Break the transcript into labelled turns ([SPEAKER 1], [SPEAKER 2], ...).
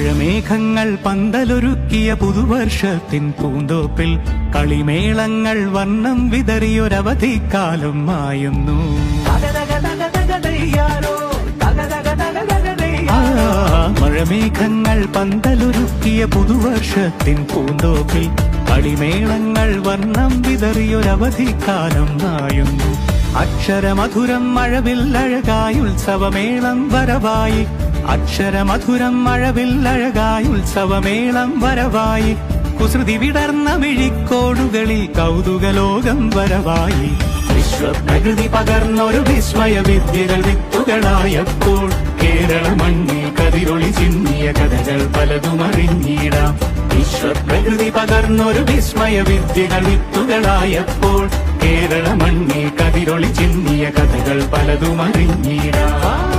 [SPEAKER 1] മഴമേഘങ്ങൾ പന്തലൊരുക്കിയ പുതുവർഷത്തിൻ പൂന്തോപ്പിൽ കളിമേളങ്ങൾ വർണ്ണം വിതറിയൊരവധിക്കാലം മായുന്നു. മഴമേഘങ്ങൾ പന്തലൊരുക്കിയ പുതുവർഷത്തിൻ പൂന്തോപ്പിൽ കളിമേളങ്ങൾ വർണ്ണം വിതറിയൊരവധിക്കാലം മായുന്നു. അക്ഷരമധുരം മഴവില്ലഴകായി ഉത്സവമേളം വരവായി. അക്ഷരമധുരം മഴവില്ലഴകായി ഉത്സവമേളം വരവായി. കുസൃതി വിടർന്ന മിഴിക്കോടുകളിൽ കൗതുകലോകം വരവായി. വിശ്വപ്രകൃതി പകർന്നൊരു വിസ്മയ വിദ്യകൾ വിത്തുകളായപ്പോൾ കേരള മണ്ണിൽ കതിരൊളി ചിന്നിയ കഥകൾ പലതും അറിഞ്ഞിടാം. വിശ്വപ്രകൃതി പകർന്നൊരു വിസ്മയ വിദ്യകൾ വിത്തുകളായപ്പോൾ കേരള മണ്ണിൽ കതിരൊളി ചിന്നിയ കഥകൾ പലതും അറിഞ്ഞിടാം.